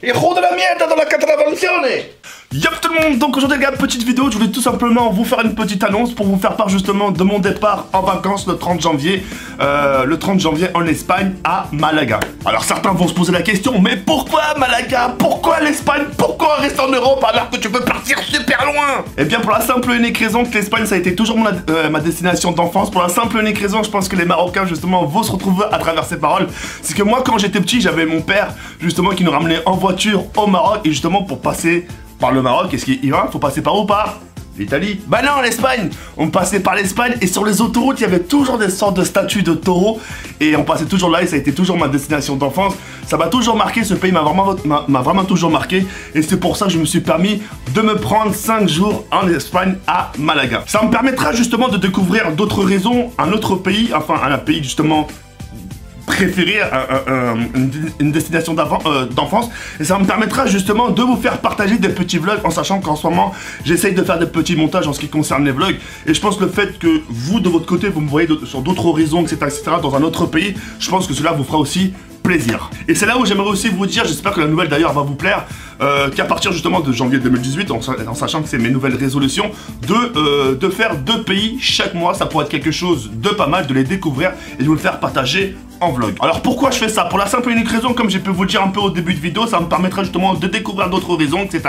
Hijo de la mierda de la contravenzione. Yop tout le monde, donc aujourd'hui les gars, petite vidéo, je voulais tout simplement vous faire une petite annonce pour vous faire part justement de mon départ en vacances le 30 janvier en Espagne à Malaga. Alors certains vont se poser la question, mais pourquoi Malaga? Pourquoi l'Espagne? Pourquoi rester en Europe alors que tu veux partir super loin? Eh bien pour la simple et unique raison que l'Espagne ça a été toujours ma destination d'enfance, pour la simple et unique raison je pense que les Marocains justement vont se retrouver à travers ces paroles, c'est que moi quand j'étais petit j'avais mon père justement qui nous ramenait en voiture au Maroc et justement pour passer par le Maroc, est-ce qu'il va? Faut passer par où? Par l'Italie? Bah non, l'Espagne! On passait par l'Espagne et sur les autoroutes, il y avait toujours des sortes de statues de taureaux et on passait toujours là et ça a été toujours ma destination d'enfance. Ça m'a toujours marqué, ce pays m'a vraiment toujours marqué et c'est pour ça que je me suis permis de me prendre 5 jours en Espagne à Malaga. Ça me permettra justement de découvrir d'autres raisons, un autre pays, enfin un pays justement préféré, une destination d'enfance et ça me permettra justement de vous faire partager des petits vlogs en sachant qu'en ce moment j'essaye de faire des petits montages en ce qui concerne les vlogs et je pense que le fait que vous de votre côté vous me voyez sur d'autres horizons etc dans un autre pays, je pense que cela vous fera aussi plaisir. Et c'est là où j'aimerais aussi vous dire, j'espère que la nouvelle d'ailleurs va vous plaire, qu'à partir justement de janvier 2018, en sachant que c'est mes nouvelles résolutions, de faire 2 pays chaque mois, ça pourrait être quelque chose de pas mal, de les découvrir et de vous le faire partager en vlog. Alors pourquoi je fais ça? Pour la simple et unique raison, comme j'ai pu vous le dire un peu au début de vidéo, ça me permettra justement de découvrir d'autres horizons, etc.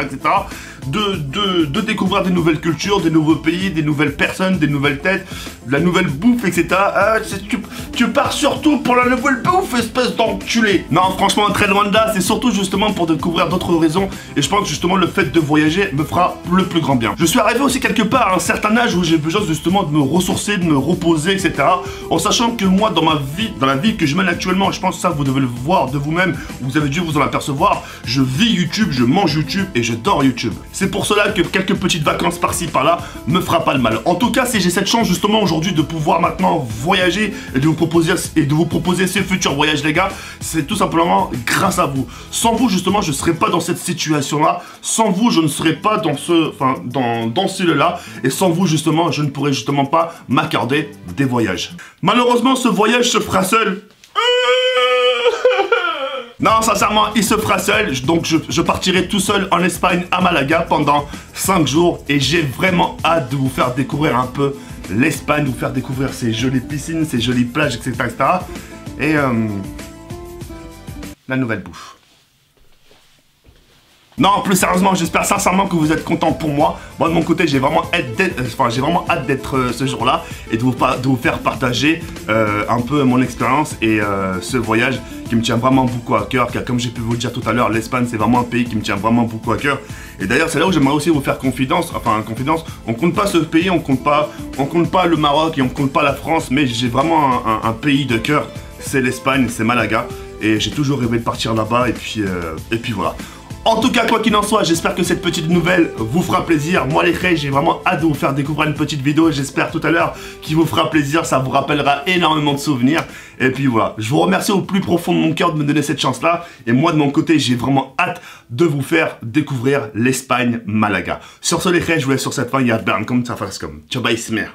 De découvrir des nouvelles cultures, des nouveaux pays, des nouvelles personnes, des nouvelles têtes, de la nouvelle bouffe, etc. Tu pars surtout pour la nouvelle bouffe, espèce d'enculé. Non, franchement, très loin de là, c'est surtout justement pour découvrir d'autres horizons et je pense que justement le fait de voyager me fera le plus grand bien. Je suis arrivé aussi quelque part à un certain âge où j'ai besoin justement de me ressourcer, de me reposer, etc. En sachant que moi, dans la vie que je mène actuellement, je pense que ça vous devez le voir de vous-même, vous avez dû vous en apercevoir, je vis YouTube, je mange YouTube et je dors YouTube. C'est pour cela que quelques petites vacances par-ci par-là me fera pas de mal. En tout cas, si j'ai cette chance justement aujourd'hui de pouvoir maintenant voyager et de vous proposer ces futurs voyages les gars, c'est tout simplement grâce à vous. Sans vous justement, je serais pas dans cette situation-là. Sans vous, je ne serais pas dans celui-là. Et sans vous justement, je ne pourrais justement pas m'accorder des voyages. Malheureusement, ce voyage se fera seul. Non, sincèrement, il se fera seul, donc je partirai tout seul en Espagne, à Malaga, pendant 5 jours. Et j'ai vraiment hâte de vous faire découvrir un peu l'Espagne, vous faire découvrir ces jolies piscines, ces jolies plages, etc. Et la nouvelle bouffe. Non, plus sérieusement, j'espère sincèrement que vous êtes contents pour moi. Moi, de mon côté, j'ai vraiment hâte d'être ce jour-là et de vous faire partager un peu mon expérience et ce voyage qui me tient vraiment beaucoup à cœur. Car comme j'ai pu vous le dire tout à l'heure, l'Espagne, c'est vraiment un pays qui me tient vraiment beaucoup à cœur. Et d'ailleurs, c'est là où j'aimerais aussi vous faire confidence. On compte pas ce pays, on compte pas le Maroc et on compte pas la France, mais j'ai vraiment un pays de cœur. C'est l'Espagne, c'est Malaga. Et j'ai toujours rêvé de partir là-bas et puis voilà. En tout cas, quoi qu'il en soit, j'espère que cette petite nouvelle vous fera plaisir. Moi, les frères, j'ai vraiment hâte de vous faire découvrir une petite vidéo. J'espère tout à l'heure qu'il vous fera plaisir. Ça vous rappellera énormément de souvenirs. Et puis voilà, je vous remercie au plus profond de mon cœur de me donner cette chance-là. Et moi, de mon côté, j'ai vraiment hâte de vous faire découvrir l'Espagne, Malaga. Sur ce, les frères, je vous laisse sur cette fin. Il y a Bern comme ça fasse comme. Ciao, bye, smer.